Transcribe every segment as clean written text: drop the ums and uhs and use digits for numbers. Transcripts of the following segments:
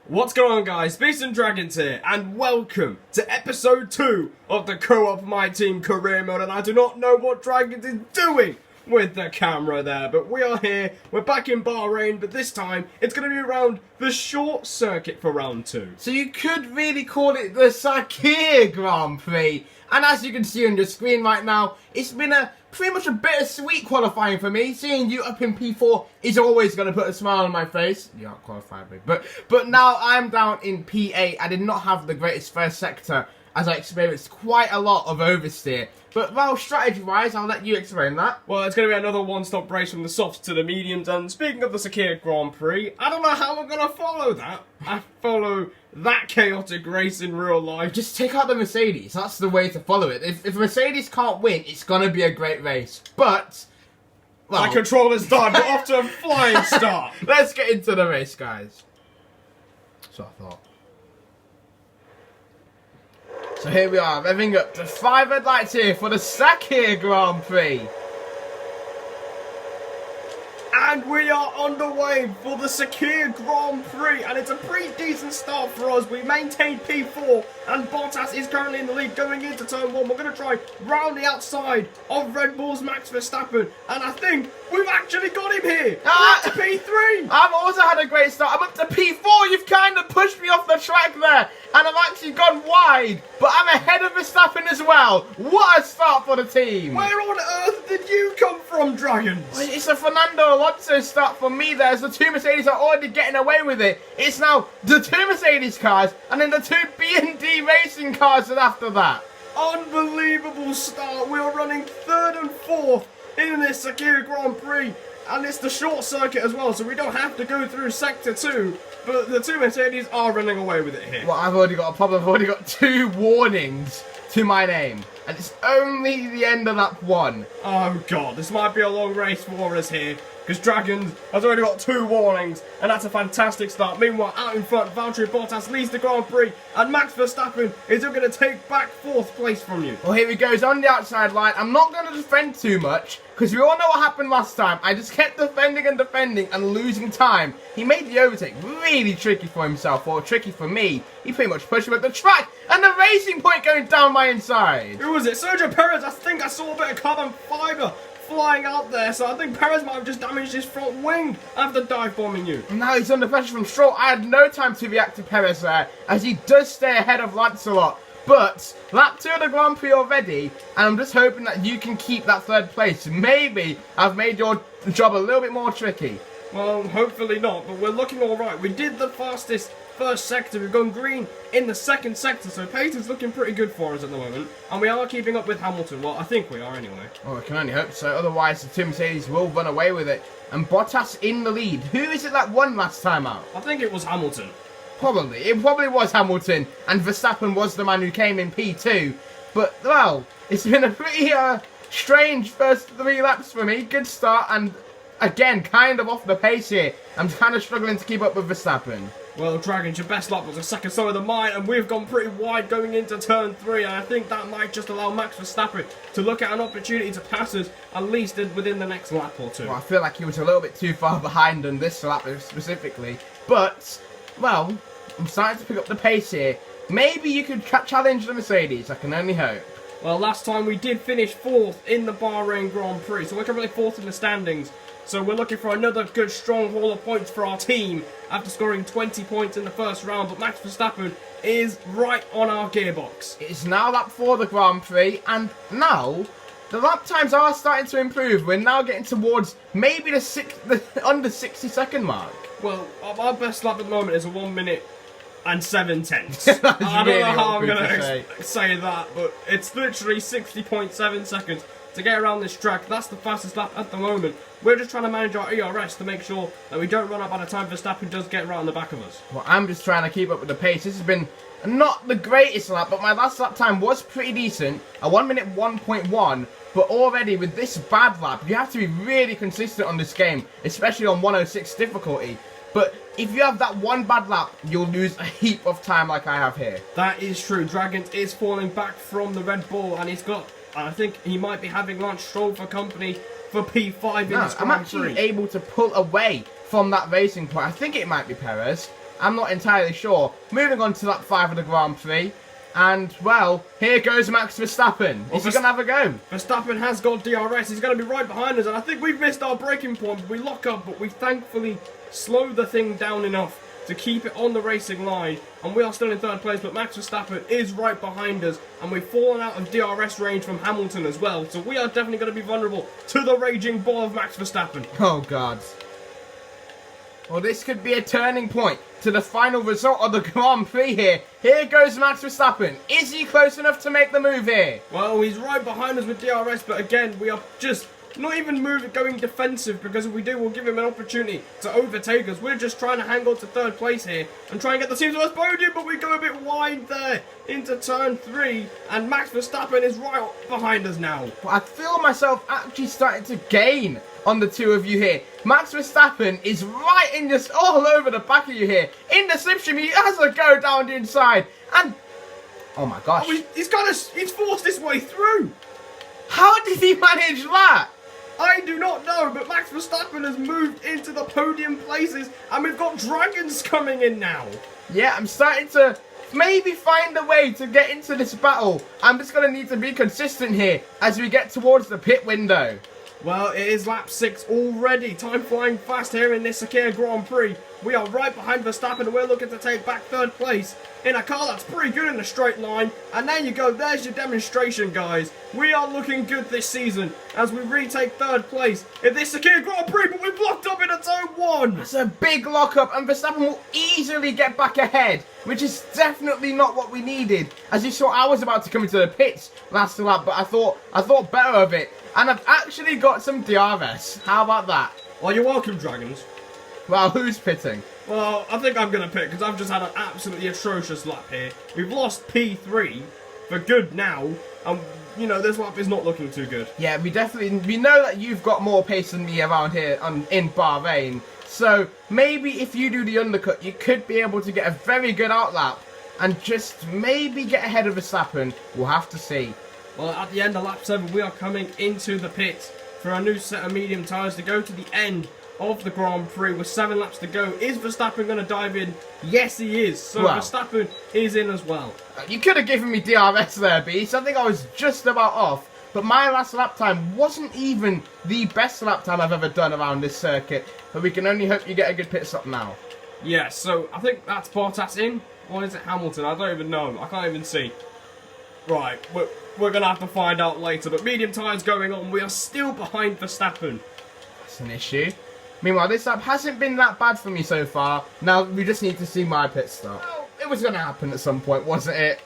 What's going on, guys? Beasts and Dragons here, and welcome to episode 2 of the Co-op My Team career mode. And I do not know what Dragons is doing with the camera there, but we are here. We're back in Bahrain, but this time it's going to be around the short circuit for round 2. So you could really call it the Sakir Grand Prix. And as you can see on your screen right now, it's been pretty much a bittersweet qualifying for me. Seeing you up in P4 is always going to put a smile on my face. You aren't qualified, mate. But now I'm down in P8. I did not have the greatest first sector, as I experienced quite a lot of oversteer. But, well, strategy-wise, I'll let you explain that. Well, it's going to be another one-stop race from the softs to the mediums. And speaking of the Sakir Grand Prix, I don't know how we're going to follow that. I follow that chaotic race in real life. Just take out the Mercedes. That's the way to follow it. If Mercedes can't win, it's going to be a great race. But, well, my controller's done. We're off to a flying start. Let's get into the race, guys. So I thought. So here we are, revving up to 5 red lights here for the Sakir Grand Prix. And we are underway for the Sakir Grand Prix, and it's a pretty decent start for us. We maintained P4, and Bottas is currently in the lead going into turn 1. We're going to try round the outside of Red Bull's Max Verstappen, and I think we've actually got him here. We're up to P3. I've also had a great start. I'm up to P4. You've kind of pushed me off the track there, and I've actually gone wide, but I'm ahead of Verstappen as well. What a start for the team. Where on earth did you come from, Dragons? It's a Fernando Alonso start for me there, as the 2 Mercedes are already getting away with it. It's now the 2 Mercedes cars and then the 2 B&D racing cars after that. Unbelievable start. We are running 3rd and 4th in this Sakir Grand Prix, and it's the short circuit as well, so we don't have to go through Sector 2, but the 2 Mercedes are running away with it here. Well, I've already got a problem. I've already got 2 warnings to my name, and it's only the end of lap 1. Oh god, this might be a long race for us here, because Dragons has already got 2 warnings, and that's a fantastic start. Meanwhile, out in front, Valtteri Bottas leads the Grand Prix, and Max Verstappen is going to take back 4th place from you. Well, here he goes on the outside line. I'm not going to defend too much, because we all know what happened last time. I just kept defending and losing time. He made the overtake really tricky for himself, or tricky for me. He pretty much pushed him at the track, and the racing point going down my inside. Who was it? Sergio Perez. I think I saw a bit of carbon fibre flying out there, so I think Perez might have just damaged his front wing after dive bombing you. Now he's under pressure from Stroll. I had no time to react to Perez there, as he does stay ahead of Lancelot. But lap 2 of the Grand Prix already, and I'm just hoping that you can keep that 3rd place. Maybe I've made your job a little bit more tricky. Well, hopefully not, but we're looking alright. We did the fastest first sector. We've gone green in the 2nd sector, so pace is looking pretty good for us at the moment. And we are keeping up with Hamilton. Well, I think we are anyway. Oh, I can only hope so. Otherwise, the 2 Mercedes will run away with it. And Bottas in the lead. Who is it that won last time out? I think it was Hamilton. Probably. It probably was Hamilton. And Verstappen was the man who came in P2. But, well, it's been a pretty strange first 3 laps for me. Good start, and again, kind of off the pace here. I'm kind of struggling to keep up with Verstappen. Well, Dragons, your best lap was a second slower than mine, and we've gone pretty wide going into turn 3, and I think that might just allow Max Verstappen to look at an opportunity to pass us, at least within the next lap or 2. Well, I feel like he was a little bit too far behind on this lap specifically. But, well, I'm starting to pick up the pace here. Maybe you could challenge the Mercedes, I can only hope. Well, last time we did finish 4th in the Bahrain Grand Prix, so we're currently 4th in the standings. So we're looking for another good strong haul of points for our team after scoring 20 points in the first round. But Max Verstappen is right on our gearbox. It's now lap 4 of the Grand Prix, and now the lap times are starting to improve. We're now getting towards maybe the under 60-second mark. Well, our best lap at the moment is a 1 minute and 7/10. I don't really know how I'm awkward going to to say that, but it's literally 60.7 seconds to get around this track. That's the fastest lap at the moment. We're just trying to manage our ERS to make sure that we don't run up by the time Verstappen does get right on the back of us. Well, I'm just trying to keep up with the pace. This has been not the greatest lap, but my last lap time was pretty decent. A 1 minute 1.1. But already with this bad lap, you have to be really consistent on this game, especially on 106 difficulty. But if you have that one bad lap, you'll lose a heap of time like I have here. That is true. Dragons is falling back from the Red Bull, and I think he might be having Lance Stroll for company for P5 in this Grand Prix. I'm actually able to pull away from that racing point. I think it might be Perez. I'm not entirely sure. Moving on to lap 5 of the Grand Prix. And, well, here goes Max Verstappen. Is he going to have a go? Verstappen has got DRS. He's going to be right behind us. And I think we've missed our braking point. We lock up, but we thankfully slow the thing down enough to keep it on the racing line. And we are still in 3rd place, but Max Verstappen is right behind us. And we've fallen out of DRS range from Hamilton as well. So we are definitely going to be vulnerable to the raging ball of Max Verstappen. Oh, God. Well, this could be a turning point to the final result of the Grand Prix here. Here goes Max Verstappen. Is he close enough to make the move here? Well, he's right behind us with DRS, but again, we are just not even going defensive, because if we do, we'll give him an opportunity to overtake us. We're just trying to hang on to 3rd place here and try and get the team's first podium, but we go a bit wide there into turn 3, and Max Verstappen is right behind us now. Well, I feel myself actually starting to gain on the two of you here. Max Verstappen is right in just all over the back of you here. In the slipstream, he has a go down the inside, and oh my gosh. Oh, he's forced his way through. How did he manage that? I do not know, but Max Verstappen has moved into the podium places, and we've got dragons coming in now. Yeah, I'm starting to maybe find a way to get into this battle. I'm just going to need to be consistent here as we get towards the pit window. Well, it is lap 6 already. Time flying fast here in this Sakir Grand Prix. We are right behind Verstappen, and we're looking to take back 3rd place in a car that's pretty good in a straight line. And there you go. There's your demonstration, guys. We are looking good this season as we retake 3rd place in this Sakir Grand Prix, but we're blocked up into turn 1. It's a big lockup, and Verstappen will easily get back ahead, which is definitely not what we needed. As you saw, I was about to come into the pits last lap, but I thought better of it. And I've actually got some DRS. How about that? Well, you're welcome, dragons. Well, who's pitting? Well, I think I'm going to pick, because I've just had an absolutely atrocious lap here. We've lost P3 for good now, and, you know, this lap is not looking too good. Yeah, we know that you've got more pace than me around here in Bahrain. So, maybe if you do the undercut, you could be able to get a very good outlap and just maybe get ahead of Verstappen. We'll have to see. Well, at the end of lap 7, we are coming into the pits for a new set of medium tyres to go to the end of the Grand Prix with 7 laps to go. Is Verstappen going to dive in? Yes, he is. So well, Verstappen is in as well. You could have given me DRS there, Beast. I think I was just about off. But my last lap time wasn't even the best lap time I've ever done around this circuit. But we can only hope you get a good pit stop now. Yeah, so I think that's Bottas in. Or is it Hamilton? I don't even know. I can't even see. Right, we're going to have to find out later. But medium tyres going on. We are still behind Verstappen. That's an issue. Meanwhile, this lap hasn't been that bad for me so far. Now, we just need to see my pit stop. Well, it was going to happen at some point, wasn't it?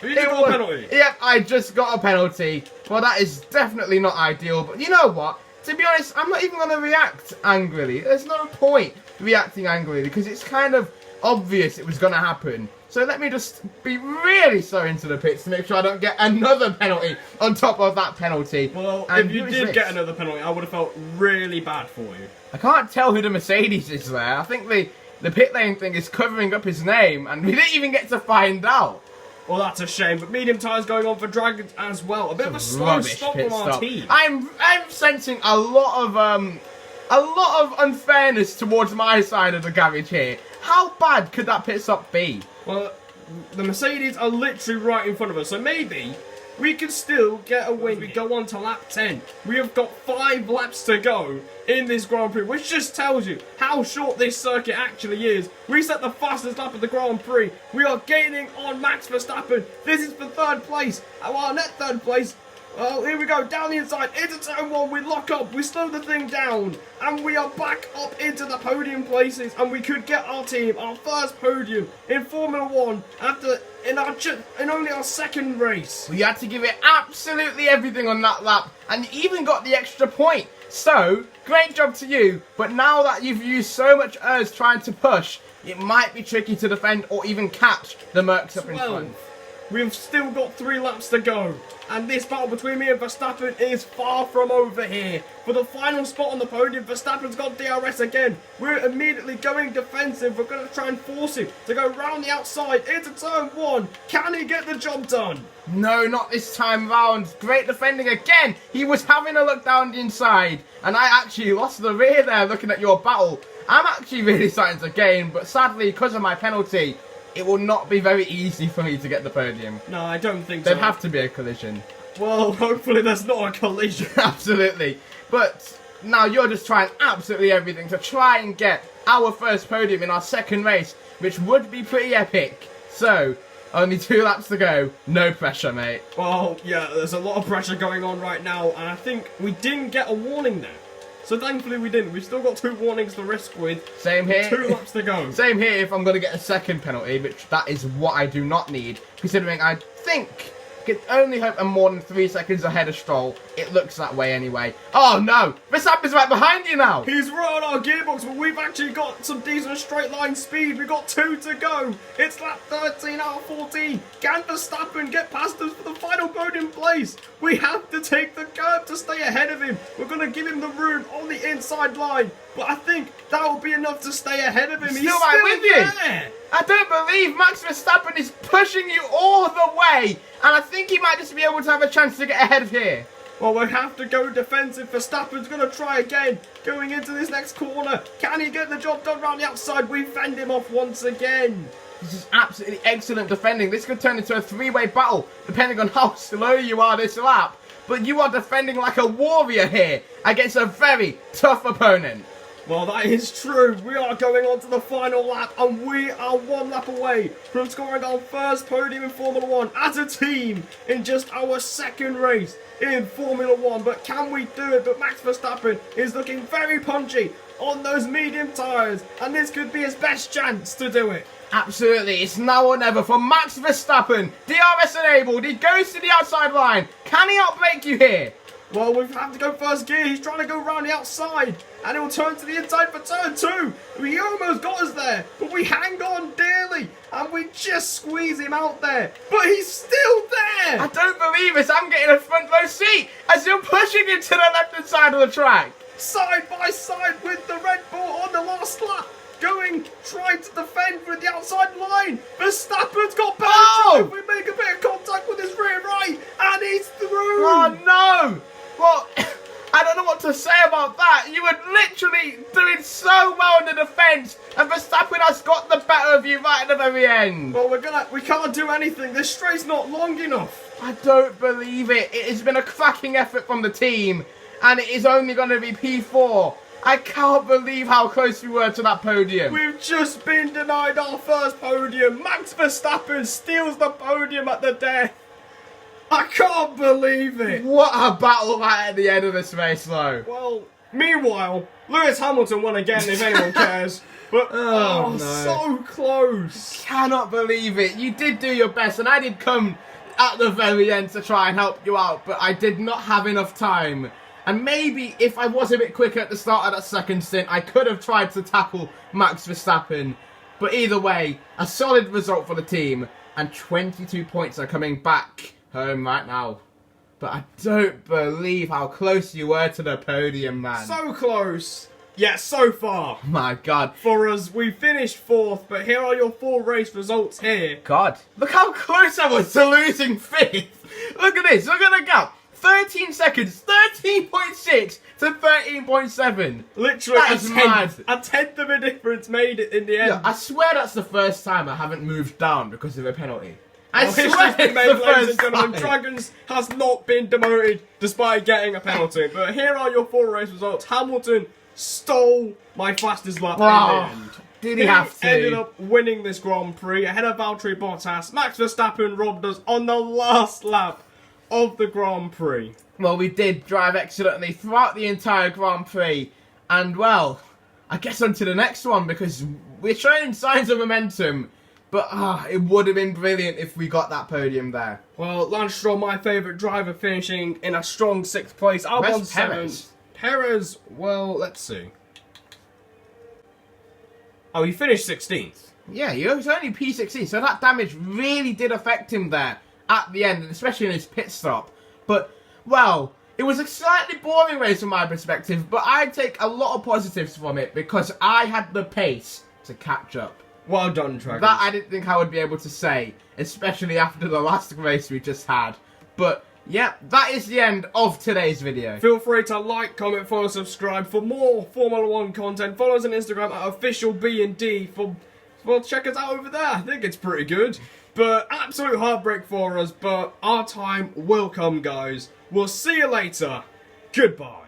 You got a penalty? Yep, I just got a penalty. Well, that is definitely not ideal. But you know what? To be honest, I'm not even going to react angrily. There's no point reacting angrily because it's kind of obvious it was going to happen. So let me just be really slow into the pits to make sure I don't get another penalty on top of that penalty. Well, and if you did get another penalty, I would have felt really bad for you. I can't tell who the Mercedes is there. I think the pit lane thing is covering up his name, and we didn't even get to find out. Well, that's a shame, but medium tyres going on for Dragons as well. A bit of a slow stop from our team. I'm sensing a lot of unfairness towards my side of the garage here. How bad could that pit stop be? Well, the Mercedes are literally right in front of us, so maybe we can still get a win. We go on to lap 10. We have got 5 laps to go in this Grand Prix, which just tells you how short this circuit actually is. We set the fastest lap of the Grand Prix. We are gaining on Max Verstappen. This is for 3rd place. Well, net 3rd place. Well, here we go, down the inside, into turn 1, we lock up, we slow the thing down, and we are back up into the podium places, and we could get our team, our first podium in Formula 1 in only our 2nd race. We had to give it absolutely everything on that lap, and you even got the extra point. So, great job to you, but now that you've used so much urge trying to push, it might be tricky to defend or even catch the Mercs up in front. We've still got 3 laps to go. And this battle between me and Verstappen is far from over here. For the final spot on the podium, Verstappen's got DRS again. We're immediately going defensive. We're going to try and force him to go round the outside into turn 1. Can he get the job done? No, not this time round. Great defending again. He was having a look down the inside. And I actually lost the rear there looking at your battle. I'm actually really starting to gain, but sadly, because of my penalty, it will not be very easy for me to get the podium. No, I don't think so. There'd have to be a collision. Well, hopefully there's not a collision. Absolutely. But now you're just trying absolutely everything to try and get our first podium in our second race, which would be pretty epic. So, only 2 laps to go. No pressure, mate. Well, yeah, there's a lot of pressure going on right now, and I think we didn't get a warning there. So thankfully we didn't. We've still got 2 warnings to risk with. Same here. 2 laps to go. Same here if I'm going to get a second penalty, which that is what I do not need, considering I think I can only hope I'm more than 3 seconds ahead of Stroll. It looks that way anyway. Oh no! Verstappen's right behind you now! He's right on our gearbox, but we've actually got some decent straight line speed. We've got 2 to go. It's lap 13 out of 14. Can Verstappen get past us for the final podium place? We have to take the curb to stay ahead of him. We're going to give him the room on the inside line, but I think that will be enough to stay ahead of him. He's still right with you. There. I don't believe Max Verstappen is pushing you all the way, and I think he might just be able to have a chance to get ahead of here. Well, we have to go defensive. Verstappen's going to try again. Going into this next corner. Can he get the job done around the outside? We fend him off once again. This is absolutely excellent defending. This could turn into a 3-way battle, depending on how slow you are this lap. But you are defending like a warrior here against a very tough opponent. Well, that is true. We are going on to the final lap, and we are 1 lap away from scoring our first podium in Formula 1 as a team in just our second race in Formula 1. But can we do it? But Max Verstappen is looking very punchy on those medium tyres, and this could be his best chance to do it. Absolutely, it's now or never for Max Verstappen. DRS enabled, he goes to the outside line. Can he outbrake you here? Well, we have to go first gear. He's trying to go around the outside, and he'll turn to the inside for turn 2. He almost got us there, but we hang on dearly, and we just squeeze him out there. But he's still there. I don't believe this. I'm getting a front row seat as you're pushing him to the left-hand side of the track. Side by side with the Red Bull on the last lap. Trying to defend with the outside line. Verstappen's got better. Oh! We make a bit of contact with his rear right, and he's through. Oh no! Well, I don't know what to say about that. You were literally doing so well in the defence, and Verstappen has got the better of you right at the very end. Well, we can't do anything. This straight's not long enough. I don't believe it. It has been a cracking effort from the team, and it is only going to be P4. I can't believe how close we were to that podium. We've just been denied our first podium. Max Verstappen steals the podium at the death. I can't believe it. What a battle right at the end of this race, though. Well, meanwhile, Lewis Hamilton won again, if anyone cares. But, no. so close. Cannot believe it. You did do your best, and I did come at the very end to try and help you out, but I did not have enough time. And maybe if I was a bit quicker at the start of that second stint, I could have tried to tackle Max Verstappen. But either way, a solid result for the team, and 22 points are coming back home right now. But I don't believe how close you were to the podium, man. So close. Yeah, so far. My God. For us, we finished 4th, but here are your 4 race results here. God. Look how close I was to losing 5th. Look at this. Look at the gap. 13 seconds, 13.6 to 13.7. Literally That's mad. A tenth of a difference made it in the end. Yeah, I swear that's the first time I haven't moved down because of a penalty. I History's swear been it's made, the ladies and first gentlemen. time. Dragons has not been demoted despite getting a penalty. But here are your 4 race results. Hamilton stole my fastest lap in the end. Did he have to? Ended up winning this Grand Prix ahead of Valtteri Bottas. Max Verstappen robbed us on the last lap of the Grand Prix. Well, we did drive excellently throughout the entire Grand Prix. And, well, I guess on to the next one because we're showing signs of momentum. But it would have been brilliant if we got that podium there. Well, Lance Stroll, my favourite driver, finishing in a strong 6th place. Albon 7th. Perez, well, let's see. Oh, he finished 16th. Yeah, he was only P16, so that damage really did affect him there at the end, and especially in his pit stop. But, well, it was a slightly boring race from my perspective, but I take a lot of positives from it because I had the pace to catch up. Well done, Dragons. That I didn't think I would be able to say, especially after the last race we just had. But Yep, that is the end of today's video. Feel free to like, comment, follow, subscribe for more Formula 1 content. Follow us on Instagram at officialB&D well, check us out over there. I think it's pretty good. But absolute heartbreak for us, but our time will come, guys. We'll see you later. Goodbye.